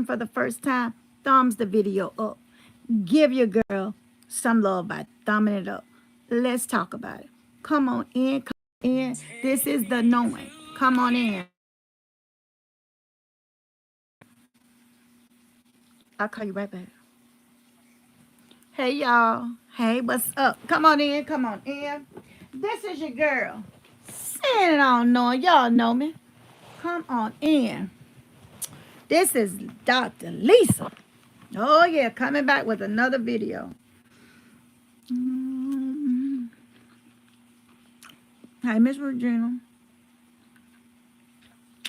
for the first time, thumbs the video up. Give your girl some love by thumbing it up. Let's talk about it. Come on in, come in. This is the knowing. Come on in. I'll call you right back. Hey, y'all. Hey, what's up? Come on in, come on in. This is your girl. Saying it all knowing. Y'all know me. Come on in. This is Dr. Lisa. Oh, yeah, coming back with another video. Hey, Miss Regina.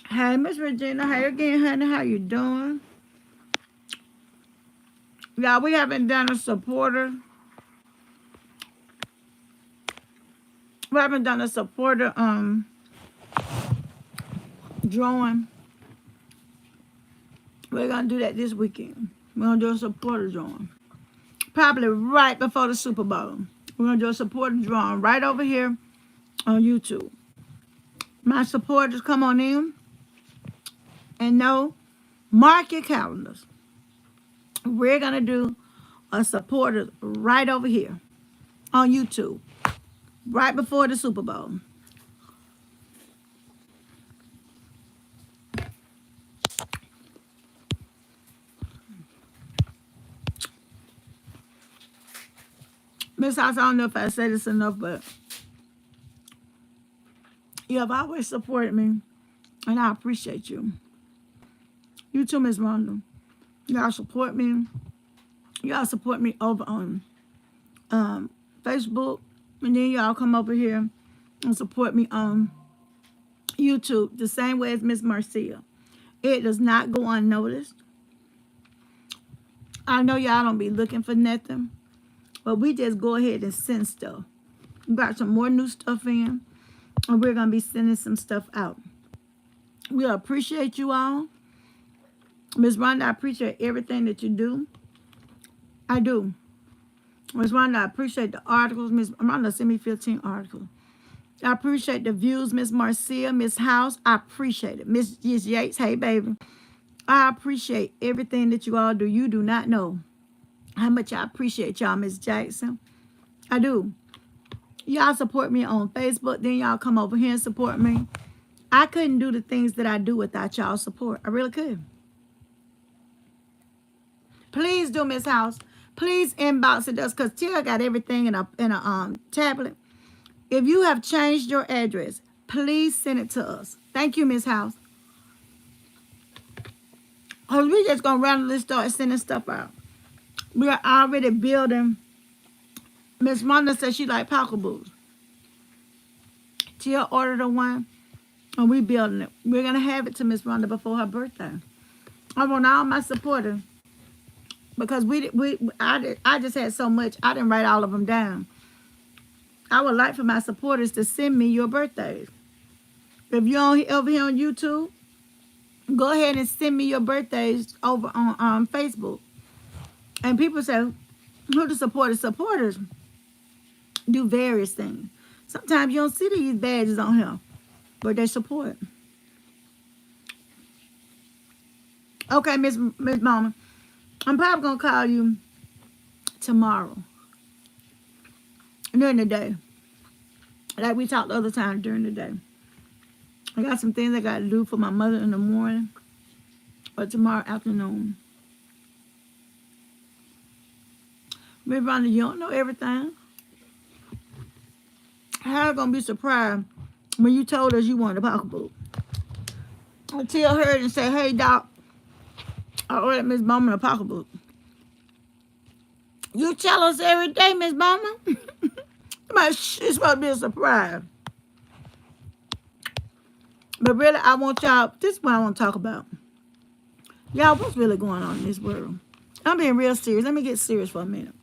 Hey, Miss Regina. Hey again, honey. How you doing? Y'all, we haven't done a supporter. We haven't done a supporter drawing. We're gonna do that this weekend. We're gonna do a supporter drawing. Probably right before the Super Bowl. We're gonna do a supporter drawing right over here on YouTube. My supporters, come on in. And no, mark your calendars. We're gonna do a supporter right over here on YouTube. Right before the Super Bowl. Miss House, I don't know if I said this enough, but you have always supported me, and I appreciate you. You too, Miss Rhonda. Y'all support me. Y'all support me over on Facebook, and then y'all come over here and support me on YouTube the same way as Miss Marcia. It does not go unnoticed. I know y'all don't be looking for nothing, but we just go ahead and send stuff. We got some more new stuff in, and we're going to be sending some stuff out. We appreciate you all. Miss Rhonda, I appreciate everything that you do. I do. Miss Rhonda, I appreciate the articles. Miss Rhonda sent me 15 articles. I appreciate the views, Miss Marcia, Miss House. I appreciate it. Miss Yates, hey, baby. I appreciate everything that you all do. You do not know how much I appreciate y'all, Miss Jackson. I do. Y'all support me on Facebook. Then y'all come over here and support me. I couldn't do the things that I do without y'all support. I really could. Please do, Miss House. Please inbox it us because Tia got everything in a tablet. If you have changed your address, please send it to us. Thank you, Miss House. Because we just going to randomly start sending stuff out. We are already building. Miss Rhonda said she like pocket boots. Tia ordered a one, and we building it. We're going to have it to Miss Rhonda before her birthday. I want all my supporters. Because I just had so much. I didn't write all of them down. I would like for my supporters to send me your birthdays. If you're over here on YouTube, go ahead and send me your birthdays over on Facebook. And people say, who the supporters? Supporters do various things. Sometimes you don't see these badges on here, but they support. Okay, Miss Mama. I'm probably going to call you tomorrow. During the day. Like we talked the other time during the day. I got some things I got to do for my mother in the morning. Or tomorrow afternoon. Miss Rhonda, you don't know everything. How are you going to be surprised when you told us you wanted a pocketbook? Until I heard and say, hey, Doc, I ordered Miss Bowman a pocketbook. You tell us every day, Miss Bowman. It's supposed to be a surprise. But really, I want y'all, this is what I want to talk about. Y'all, what's really going on in this world? I'm being real serious. Let me get serious for a minute.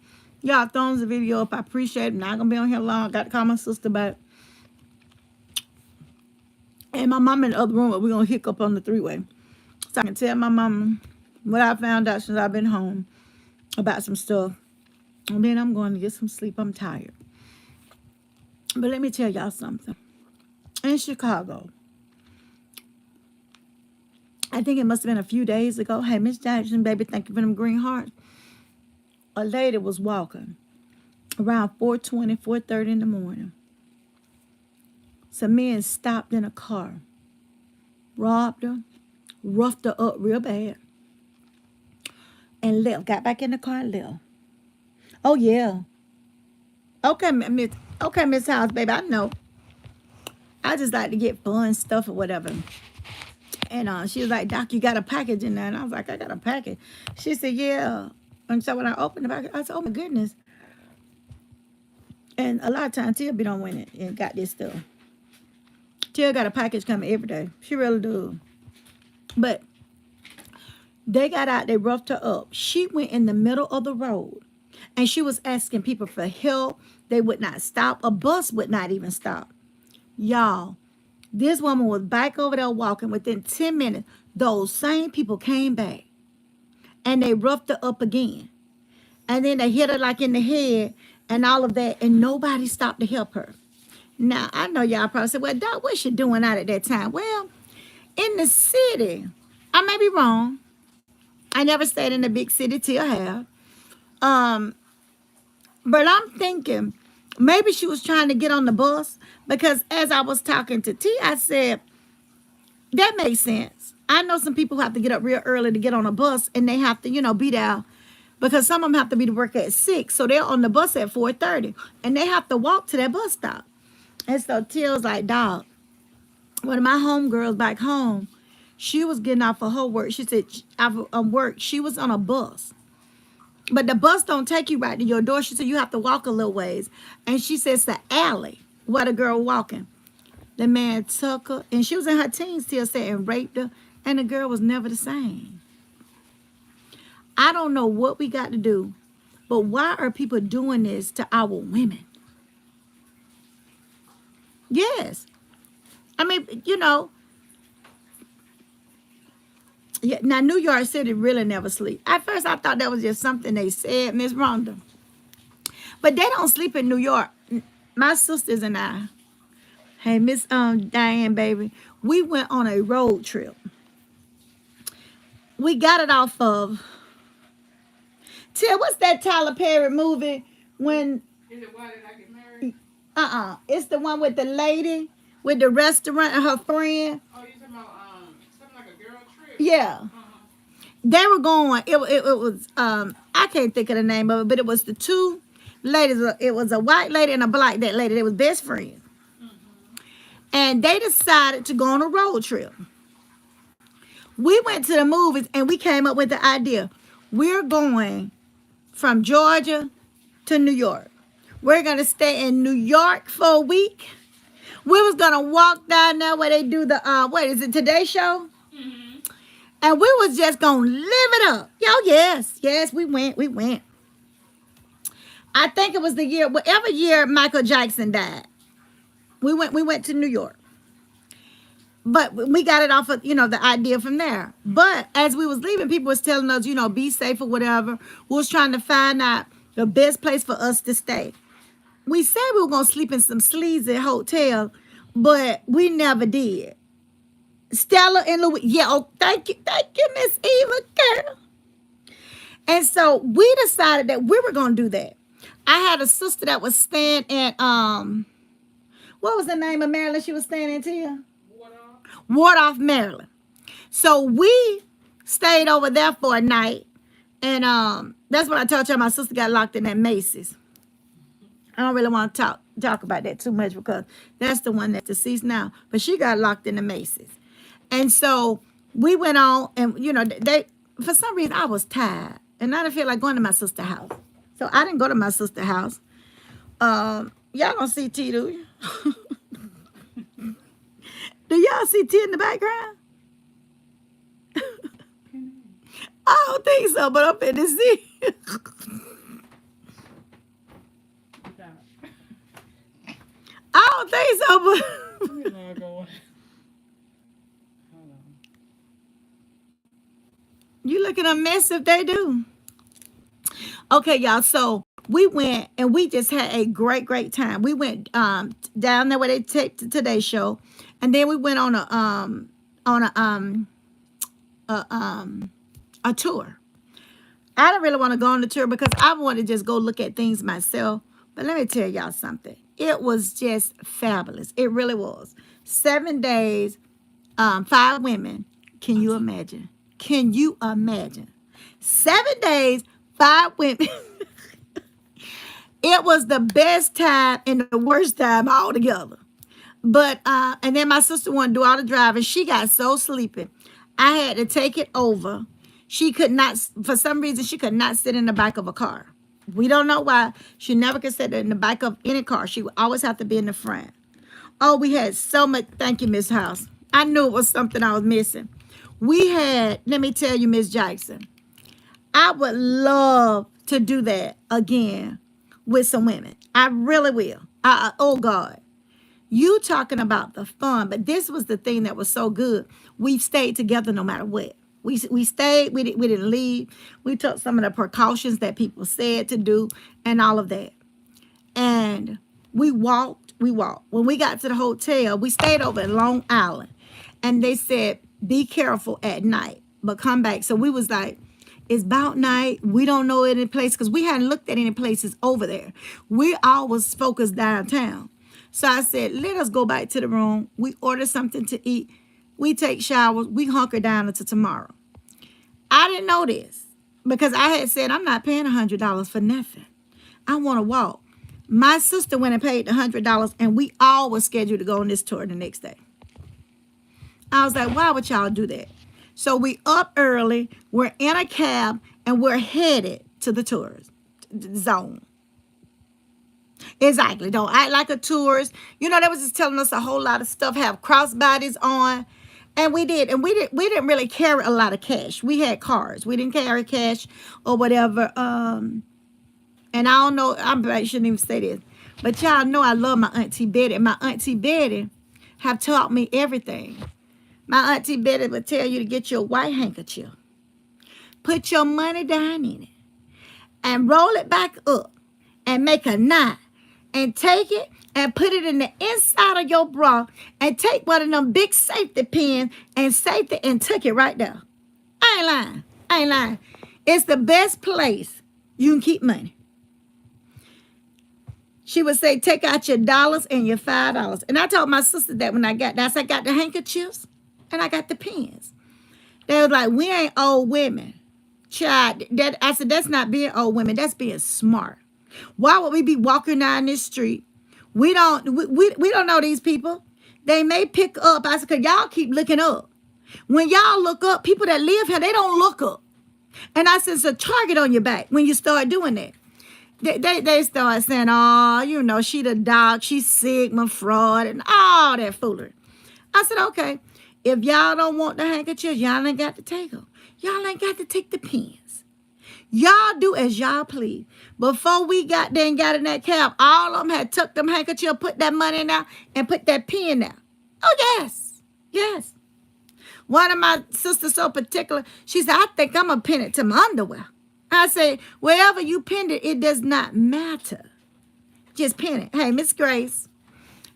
Y'all thumbs the video up. I appreciate it. I'm not going to be on here long. I got to call my sister back. And my mom in the other room, we're going to hiccup on the three-way. So I can tell my mama what I found out since I've been home about some stuff. And then I'm going to get some sleep. I'm tired. But let me tell y'all something. In Chicago, I think it must have been a few days ago. Hey, Miss Jackson, baby, thank you for them green hearts. A lady was walking around 4:20, 4:30 in the morning. Some men stopped in a car, robbed her, roughed her up real bad, and left. Got back in the car and left. Oh yeah. Okay, Miss. Okay, Miss House, baby. I know. I just like to get fun stuff or whatever. And she was like, Doc, you got a package in there? And I was like, I got a package. She said, yeah. And so when I opened the package, I said, oh my goodness. And a lot of times Tia be on win it and got this stuff. Tia got a package coming every day. She really do. But they got out, they roughed her up. She went in the middle of the road and she was asking people for help. They would not stop. A bus would not even stop. Y'all, this woman was back over there walking. Within 10 minutes, those same people came back and they roughed her up again. And then they hit her like in the head and all of that, and nobody stopped to help her. Now, I know y'all probably said, well, Doc, what's she doing out at that time? Well, in the city, I may be wrong. I never stayed in a big city till I have. But I'm thinking maybe she was trying to get on the bus, because as I was talking to T, I said, that makes sense. I know some people who have to get up real early to get on a bus, and they have to, be there, because some of them have to be to work at 6. So they're on the bus at 4:30 and they have to walk to that bus stop. And so Tia was like, dog, one of my homegirls back home, she was getting off of her work. She said, work. She was on a bus. But the bus don't take you right to your door. She said, you have to walk a little ways. And she said, it's the alley where the girl walking. The man took her, and she was in her teens, Tia said, and raped her. And the girl was never the same. I don't know what we got to do, but why are people doing this to our women? Yes. I mean, yeah, now New York City really never sleep. At first, I thought that was just something they said, Miss Rhonda. But they don't sleep in New York. My sisters and I, hey, Miss Diane, baby, we went on a road trip. We got it off of, Tia, what's that Tyler Perry movie when... Is it Why Did I Get Married? It's the one with the lady with the restaurant and her friend. Oh, you talking about something like a girl trip? Yeah. They were going, it was, I can't think of the name of it, but it was the two ladies. It was a white lady and a black lady. They was best friends. And they decided to go on a road trip. We went to the movies and we came up with the idea. We're going from Georgia to New York. We're going to stay in New York for a week. We was going to walk down there where they do the, what is it, Today Show? Mm-hmm. And we was just going to live it up. Yo, yes, we went. I think it was the year, whatever year Michael Jackson died. We went to New York. But we got it off of, the idea from there. But as we was leaving, people was telling us, be safe or whatever. We was trying to find out the best place for us to stay. We said we were going to sleep in some sleazy hotel, but we never did. Stella and Louis. Yeah, oh, thank you, Miss Eva, girl. And so we decided that we were going to do that. I had a sister that was staying at, what was the name of Maryland she was staying in, Tia? Ward-off, Maryland. So we stayed over there for a night. And that's what I told you. My sister got locked in at Macy's. I don't really want to talk about that too much, because that's the one that's deceased now. But she got locked in the Macy's. And so we went on, and, they, for some reason, I was tired. And I didn't feel like going to my sister's house. So I didn't go to my sister's house. Y'all don't see T, do you? Do y'all see T in the background? I don't think so, but I'm finna see. I don't think so, but you looking a mess if they do. Okay, y'all. So we went and we just had a great time. We went down there where they take the Today Show, and then we went on a a tour. I don't really want to go on the tour because I want to just go look at things myself. But let me tell y'all something. It was just fabulous. It really was. 7 days, 5 women. Can you imagine? Can you imagine? 7 days, 5 women. It was the best time and the worst time all together. But and then my sister wanted to do all the driving. She got so sleepy. I had to take it over. She could not, for some reason, she could not sit in the back of a car. We don't know why. She never could sit in the back of any car. She would always have to be in the front. Oh, we had so much. Thank you, Miss House. I knew it was something I was missing. We had, let me tell you, Miss Jackson, I would love to do that again with some women. I really will. Oh, God. You talking about the fun, but this was the thing that was so good. We stayed together no matter what. We stayed. We didn't leave. We took some of the precautions that people said to do and all of that. And we walked. We walked. When we got to the hotel, we stayed over in Long Island, and they said, "Be careful at night, but come back." So we was like, it's about night. We don't know any place because we hadn't looked at any places over there. We always focused downtown. So I said, let us go back to the room. We order something to eat. We take showers. We hunker down until tomorrow. I didn't know this because I had said, I'm not paying $100 for nothing. I want to walk. My sister went and paid the $100, and we all were scheduled to go on this tour the next day. I was like, why would y'all do that? So we up early, we're in a cab, and we're headed to the tourist zone. Exactly. Don't act like a tourist. You know, they was just telling us a whole lot of stuff, have crossbodies on. And we did. And we didn't really carry a lot of cash. We had cards. We didn't carry cash or whatever. And I don't know, I shouldn't even say this. But y'all know I love my Auntie Betty. My Auntie Betty have taught me everything. My Auntie Betty would tell you to get your white handkerchief. Put your money down in it. And roll it back up. And make a knot. And take it and put it in the inside of your bra. And take one of them big safety pins and safety and tuck it right there. I ain't lying. I ain't lying. It's the best place you can keep money. She would say, take out your dollars and your $5. And I told my sister that when I got that. I said, I got the handkerchiefs and I got the pins. They was like, we ain't old women. Child, I said, that's not being old women. That's being smart. Why would we be walking down this street? We don't know these people. They may pick up. I said, because y'all keep looking up. When y'all look up, people that live here, they don't look up. And I said, it's a target on your back when you start doing that. They start saying, oh, you know, she the dog, she's Sigma fraud and all that foolery. I said, okay, if y'all don't want the handkerchiefs, y'all ain't got to take them. Y'all ain't got to take the pins. Y'all do as y'all please. Before we got there and got in that cab, all of them had tucked them handkerchief, put that money in there, and put that pin there. Oh, yes. Yes. One of my sisters so particular, she said, I think I'm going to pin it to my underwear. I say, wherever you pinned it, it does not matter. Just pin it. Hey, Miss Grace,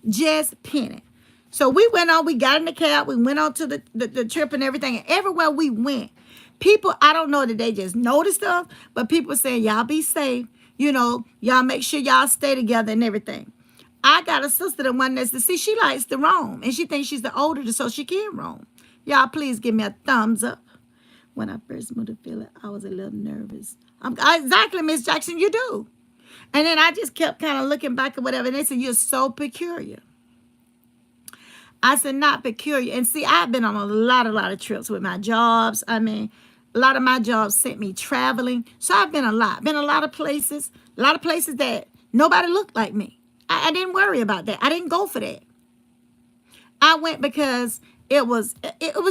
just pin it. So we went on, we got in the cab, we went on to the trip and everything. And everywhere we went, people, I don't know that they just noticed stuff, but people saying, y'all be safe. You know, y'all make sure y'all stay together and everything. I got a sister that wanted us to see. She likes to roam, and she thinks she's the older, so she can roam. Y'all please give me a thumbs up. When I first moved to Philly, I was a little nervous. Exactly, Miss Jackson, you do. And then I just kept kind of looking back at whatever. And they said, you're so peculiar. I said, not peculiar. And see, I've been on a lot of trips with my jobs. I mean, a lot of my jobs sent me traveling. So I've been a lot of places that nobody looked like me. I didn't worry about that. I didn't go for that. I went because it was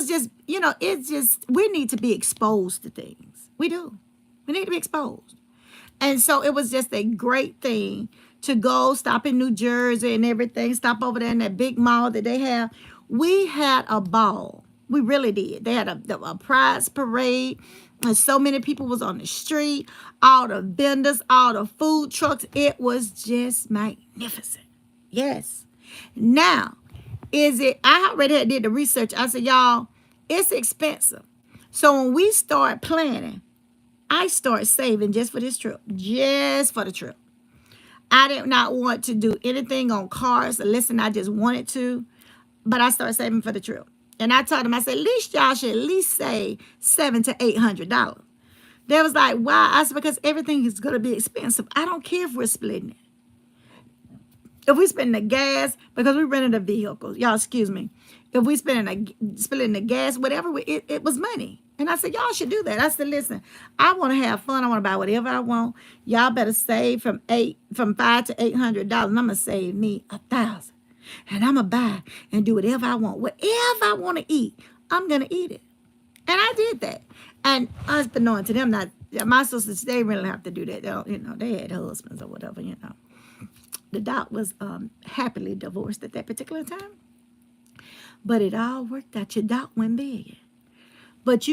just, you know, it's just, we need to be exposed to things. We do. We need to be exposed. And so it was just a great thing to go stop in New Jersey and everything, stop over there in that big mall that they have. We had a ball. We really did. They had a prize parade, and so many people was on the street, all the vendors, all the food trucks. It was just magnificent. Yes. Now, I already did the research. I said, y'all, it's expensive. So when we start planning, I start saving just for this trip. Just for the trip. I did not want to do anything on cars. Listen, I just wanted to. But I started saving for the trip. And I told them, I said, at least y'all should at least save $700 to $800. They was like, why? I said, because everything is going to be expensive. I don't care if we're splitting it. If we spend the gas, because we rented a vehicle, y'all excuse me. If we splitting the gas, whatever, it was money. And I said, y'all should do that. I said, listen, I want to have fun. I want to buy whatever I want. Y'all better save from $500 to $800, and I'm gonna save me $1,000. And I'm gonna buy and do whatever I want. Whatever I want to eat, I'm gonna eat it. And I did that. And unbeknown to them, not my sisters, they really have to do that. They don't, they had husbands or whatever. The doc was happily divorced at that particular time. But it all worked out. Your doc went big. But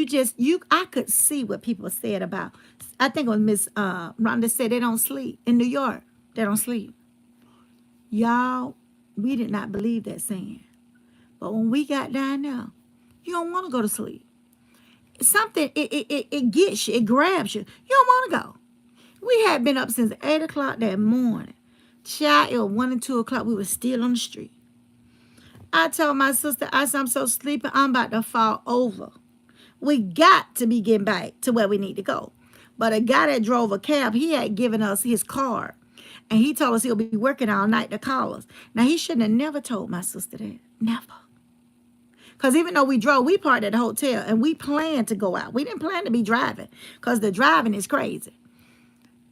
I could see what people said about, I think it was Miss Rhonda said they don't sleep. In New York, they don't sleep. Y'all, we did not believe that saying. But when we got down there, you don't want to go to sleep. Something, it gets you, it grabs you. You don't want to go. We had been up since 8 o'clock that morning. Child, it was 1 and 2 o'clock. We were still on the street. I told my sister, I said, I'm so sleepy, I'm about to fall over. We got to be getting back to where we need to go. But a guy that drove a cab, he had given us his card. And he told us he'll be working all night to call us. Now, he shouldn't have never told my sister that. Never. Because even though we drove, we parked at the hotel and we planned to go out. We didn't plan to be driving because the driving is crazy.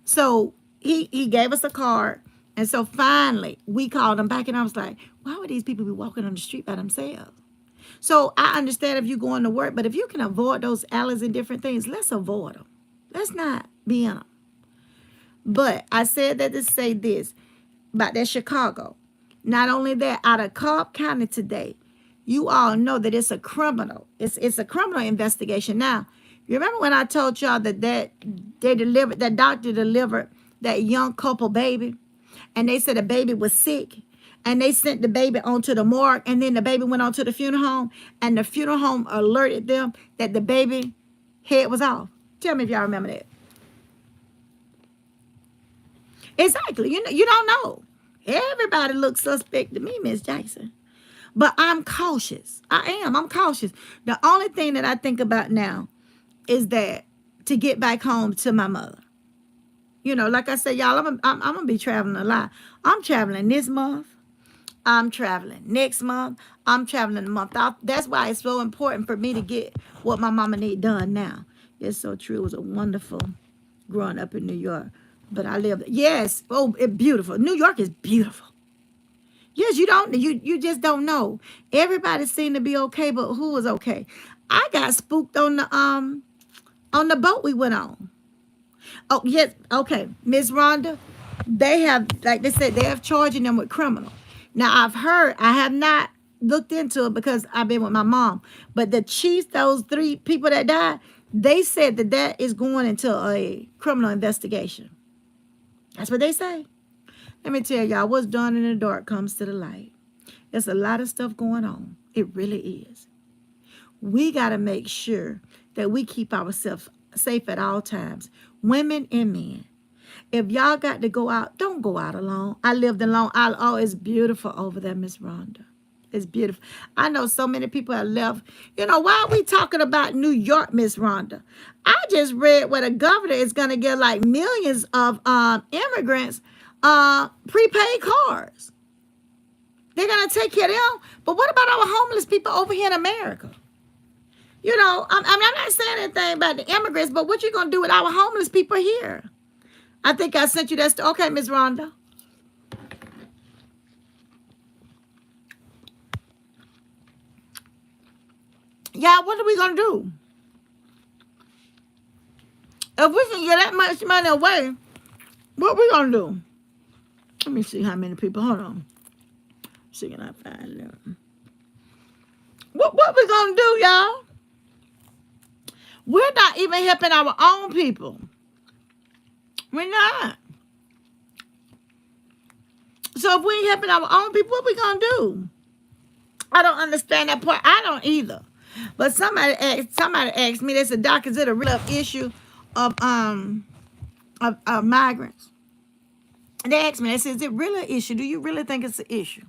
So he gave us a card. And so finally, we called him back and I was like, why would these people be walking on the street by themselves? So I understand if you're going to work, but if you can avoid those alleys and different things, let's avoid them. Let's not be in them. But I said that to say this about that Chicago. Not only that, out of Cobb County today, you all know that it's a criminal. It's a criminal investigation. Now, you remember when I told y'all that doctor delivered that young couple baby? And they said the baby was sick. And they sent the baby onto the morgue. And then the baby went on to the funeral home. And the funeral home alerted them that the baby head was off. Tell me if y'all remember that. Exactly. You don't know. Everybody looks suspect to me, Miss Jackson. But I'm cautious. I'm cautious. The only thing that I think about now is that to get back home to my mother. Like I said, y'all, I'm going to be traveling a lot. I'm traveling this month. I'm traveling next month. I'm traveling the month out. That's why it's so important for me to get what my mama need done now. It's so true. It was a wonderful growing up in New York. But I lived, yes. Oh, it's beautiful. New York is beautiful. Yes, you just don't know. Everybody seemed to be okay, but who was okay? I got spooked on the boat we went on. Oh, yes, okay. Miss Rhonda, they have, like they said, they have charging them with criminal. Now, I have not looked into it because I've been with my mom, but the chiefs, those 3 people that died, they said that is going into a criminal investigation. That's what they say. Let me tell y'all, what's done in the dark comes to the light. There's a lot of stuff going on. It really is. We got to make sure that we keep ourselves safe at all times, women and men. If y'all got to go out, don't go out alone. I lived alone. It's beautiful over there, Miss Rhonda. It's beautiful. I know so many people have left. Why are we talking about New York, Miss Rhonda? I just read where the governor is going to get like millions of immigrants prepaid cars. They're going to take care of them. But what about our homeless people over here in America? I'm not saying anything about the immigrants, but what you going to do with our homeless people here? I think I sent you that. Okay, Miss Rhonda. Yeah, what are we going to do? If we can get that much money away, what we going to do? Let me see how many people. Hold on. See, can I find them? What we going to do, y'all? We're not even helping our own people. We're not. So if we ain't helping our own people, what we going to do? I don't understand that part. I don't either. But somebody asked me, they said, Doc, is it a real issue of migrants? And they asked me, they said, is it really an issue? Do you really think it's an issue?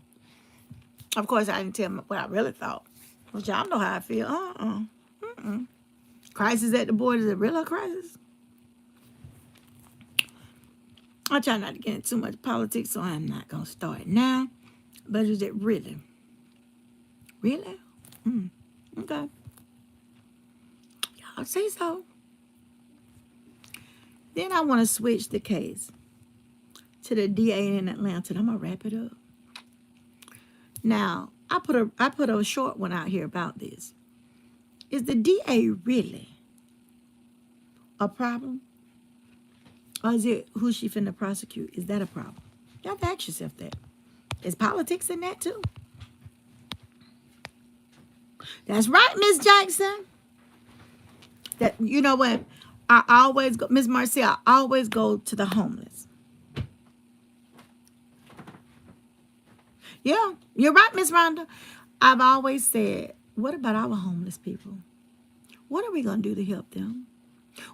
Of course, I didn't tell them what I really thought. But y'all know how I feel. Crisis at the border, is it really a crisis? I try not to get into too much politics, so I'm not going to start now. But is it really? Really? Okay. Y'all say so. Then I want to switch the case to the DA in Atlanta. I'm going to wrap it up. Now, I put a short one out here about this. Is the DA really a problem? Or is it who she finna prosecute? Is that a problem? You have to ask yourself that. Is politics in that too? That's right, Miss Jackson. That, you know what? I always go, Miss Marcia, I always go to the homeless. Yeah, you're right, Miss Rhonda. I've always said, what about our homeless people? What are we going to do to help them?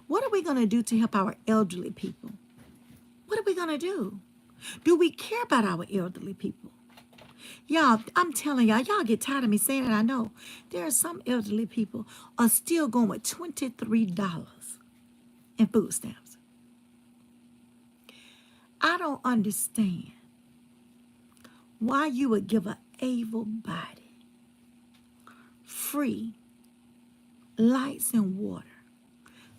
What are we going to do to help our elderly people? What are we going to do? Do we care about our elderly people? Y'all, I'm telling y'all get tired of me saying it, I know. There are some elderly people are still going with $23 in food stamps. I don't understand why you would give an able body free lights and water,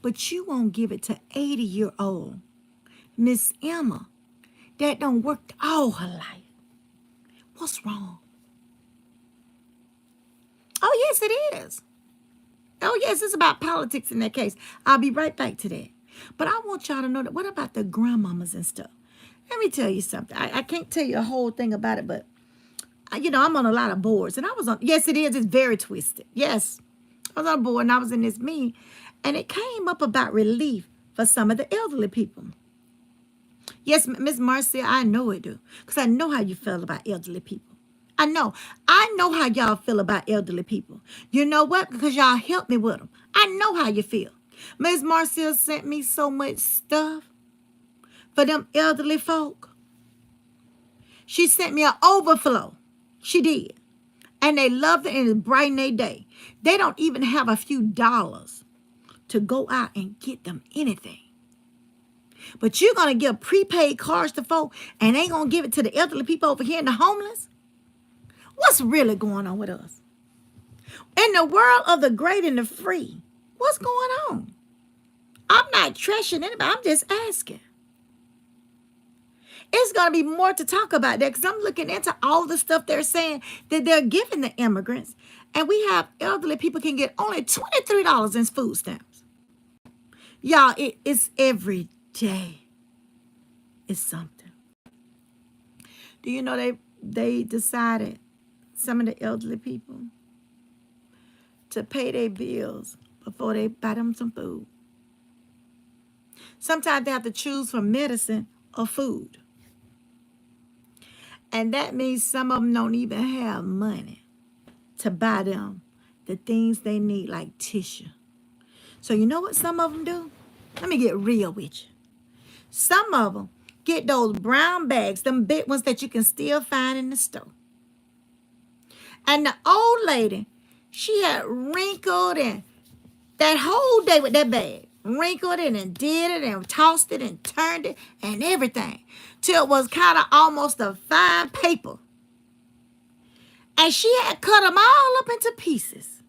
but you won't give it to 80-year-old Miss Emma that done worked all her life. What's wrong? Oh, yes, it is. Oh, yes, it's about politics in that case. I'll be right back to that. But I want y'all to know that what about the grandmamas and stuff? Let me tell you something. I can't tell you a whole thing about it, but, I'm on a lot of boards. And I was on, yes, it is. It's very twisted. Yes. I was on a board and I was in this meeting. And it came up about relief for some of the elderly people. Yes, Miss Marcia, I know it do. Because I know how you feel about elderly people. I know how y'all feel about elderly people. You know what? Because y'all helped me with them. I know how you feel. Miss Marcia sent me so much stuff for them elderly folk. She sent me an overflow. She did. And they loved it and it brightened their day. They don't even have a few dollars to go out and get them anything. But you're going to give prepaid cards to folk and ain't going to give it to the elderly people over here and the homeless? What's really going on with us? In the world of the great and the free, what's going on? I'm not trashing anybody. I'm just asking. It's going to be more to talk about that because I'm looking into all the stuff they're saying that they're giving the immigrants. And we have elderly people can get only $23 in food stamps. Y'all, it's every day. It's something. Do you know they decided, some of the elderly people, to pay their bills before they buy them some food? Sometimes they have to choose from medicine or food. And that means some of them don't even have money to buy them the things they need, like tissue. So you know what some of them do? Let me get real with you. Some of them get those brown bags, them big ones that you can still find in the store. And the old lady, she had wrinkled and that whole day with that bag. Wrinkled it and did it and tossed it and turned it and everything. Till it was kind of almost a fine paper. And she had cut them all up into pieces.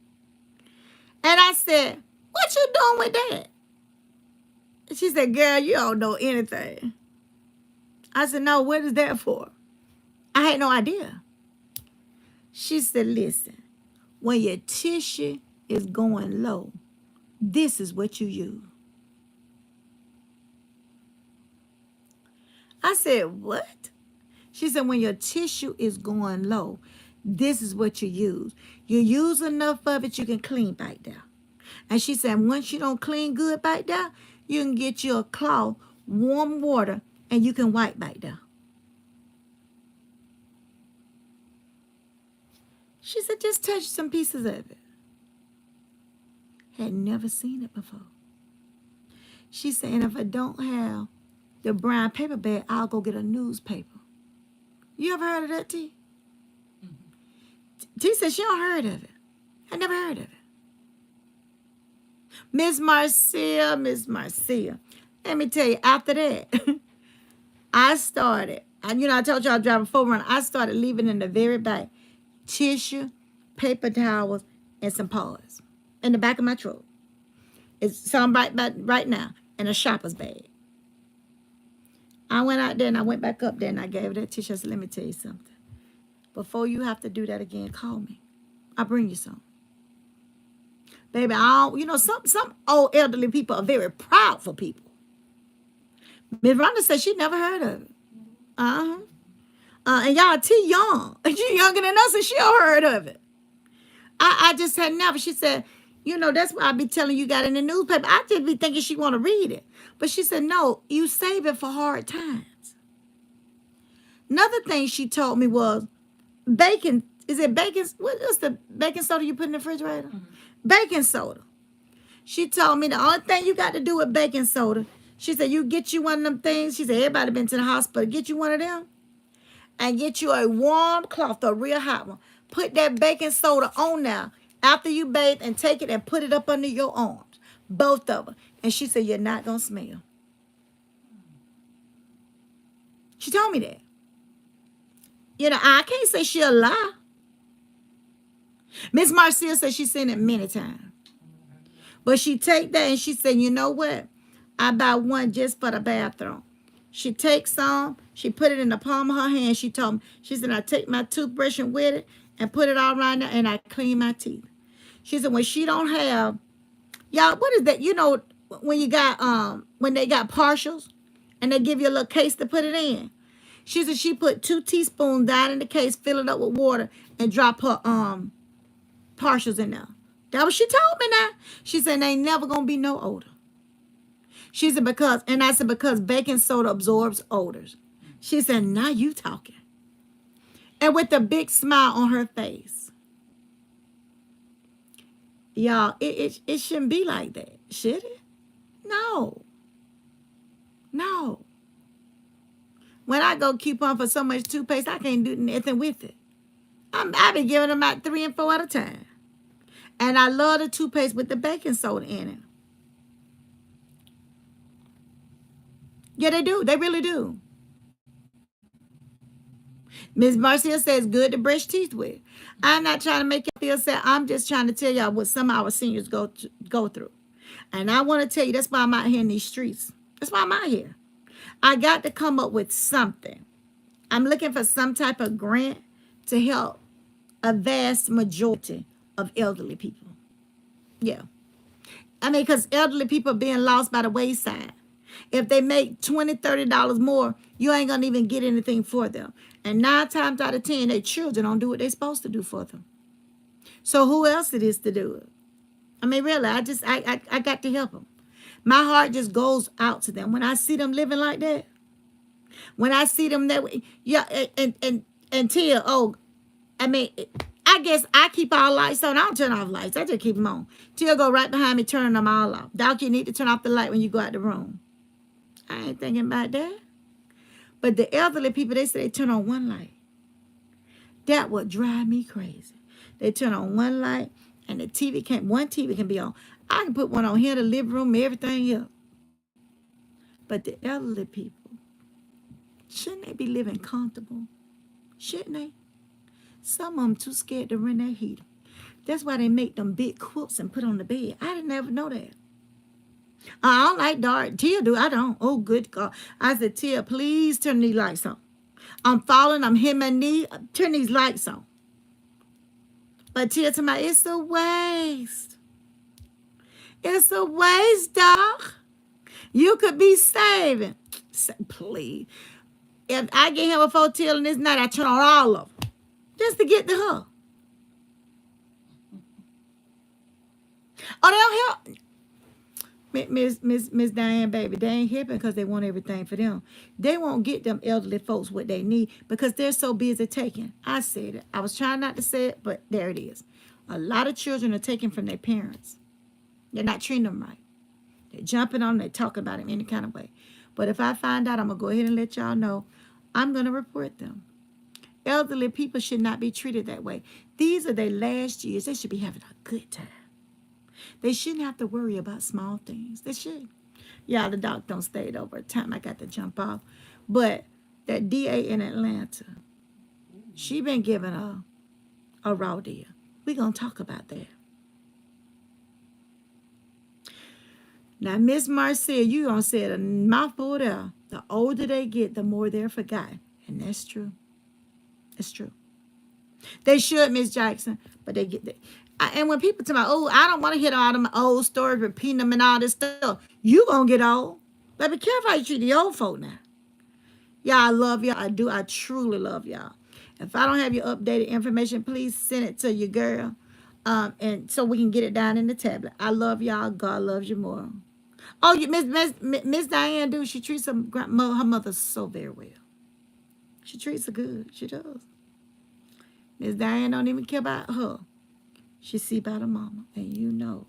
And I said, what you doing with that? And she said, girl, you don't know anything. I said, no, what is that for? I had no idea. She said, listen, when your tissue is going low, this is what you use. I said, what? She said, when your tissue is going low, this is what you use. You use enough of it, you can clean back down. And she said, once you don't clean good back down, you can get you a cloth, warm water, and you can wipe back down. She said, just touch some pieces of it. Had never seen it before. She said, and if I don't have the brown paper bag, I'll go get a newspaper. You ever heard of that, T? T said she don't heard of it. I never heard of it. Miss Marcia. Let me tell you, after that, I started, and I told you I was driving 4Runner. I started leaving in the very back tissue, paper towels, and some paws in the back of my truck. It's some right now in a shopper's bag. I went out there and I went back up there and I gave her that tissue. I said, let me tell you something. Before you have to do that again, call me. I'll bring you some. Baby, some old elderly people are very proud for people. Miss Rhonda said she never heard of it. And y'all too young. She younger than us and she heard of it. I just had never. She said, that's why I be telling you got in the newspaper. I just be thinking she want to read it. But she said, no, you save it for hard times. Another thing she told me was baking. Is it baking? What's the baking soda you put in the refrigerator? Baking soda. She told me the only thing you got to do with baking soda, she said, you get you one of them things. She said, everybody been to the hospital. Get you one of them and get you a warm cloth, a real hot one. Put that baking soda on there after you bathe and take it and put it up under your arms, both of them. And she said, you're not going to smell. She told me that. I can't say she'll lie. Miss Marcia said she's seen it many times. But she take that and she said, you know what? I buy one just for the bathroom. She takes some, she put it in the palm of her hand. She told me, she said, I take my toothbrush and with it and put it all around there and I clean my teeth. She said, when she don't have, y'all, what is that? When you got, when they got partials and they give you a little case to put it in. She said she put 2 teaspoons down in the case, fill it up with water and drop her, partials in there. That what she told me now. She said, they ain't never gonna be no odor. She said, because baking soda absorbs odors. She said, now you talking. And with a big smile on her face. Y'all, it shouldn't be like that, should it? No. When I go coupon for so much toothpaste, I can't do nothing with it. I been giving them out 3 and 4 at a time. And I love the toothpaste with the baking soda in it. Yeah, they do. They really do. Ms. Marcia says good to brush teeth with. I'm not trying to make you feel sad. I'm just trying to tell y'all what some of our seniors go through. And I want to tell you, that's why I'm out here in these streets. That's why I'm out here. I got to come up with something. I'm looking for some type of grant to help a vast majority of elderly people. Yeah. Because elderly people are being lost by the wayside. If they make $20, $30 more, you ain't going to even get anything for them. And 9 times out of 10, their children don't do what they're supposed to do for them. So who else it is to do it? Really, I got to help them. My heart just goes out to them. When I see them living like that, when I see them that way, yeah, and Tia, I guess I keep all lights on. I don't turn off lights. I just keep them on. Tia go right behind me, turning them all off. Doc, you need to turn off the light when you go out the room. I ain't thinking about that. But the elderly people, they say they turn on one light. That would drive me crazy. They turn on one light and one TV can be on. I can put one on here, the living room, everything else. But the elderly people, shouldn't they be living comfortable? Shouldn't they? Some of them too scared to run that heater. That's why they make them big quilts and put on the bed. I didn't ever know that. I don't like dark. Tia do. I don't. Oh, good God. I said, Tia, please turn these lights on. I'm falling. I'm hitting my knee. Turn these lights on. But Tia to me, it's a waste. It's a waste, Doc. You could be saving. Please. If I get him before Tia this night, I turn on all of them. Just to get to her. Oh, they don't help. Miss Diane, baby, they ain't helping because they want everything for them. They won't get them elderly folks what they need because they're so busy taking. I said it. I was trying not to say it, but there it is. A lot of children are taken from their parents. They're not treating them right. They're jumping on them. They're talking about them any kind of way. But if I find out, I'm going to go ahead and let y'all know. I'm going to report them. Elderly people should not be treated that way. These are their last years. They should be having a good time. They shouldn't have to worry about small things. They should. Yeah, the doc don't stay over time. I got to jump off. But that DA in Atlanta, she been given a raw deal. We're going to talk about that. Now, Miss Marcel, you going to say a mouthful there. The older they get, the more they're forgotten. And that's true. It's true. They should, Miss Jackson, but they get that. And when people tell me, oh, I don't want to hear all them old stories, repeating them and all this stuff, you going to get old. But be careful how you treat the old folk now. Y'all, I love y'all. I do. I truly love y'all. If I don't have your updated information, please send it to your girl. And so we can get it down in the tablet. I love y'all. God loves you more. Oh, you Miss Diane, dude, she treats her mother so very well. She treats her good. She does. Miss Diane don't even care about her. She see about her mama. And you know,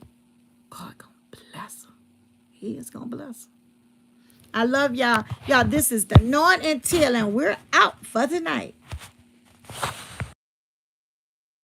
God gonna bless her. He is gonna bless her. I love y'all. Y'all, this is the North and Till, and we're out for tonight.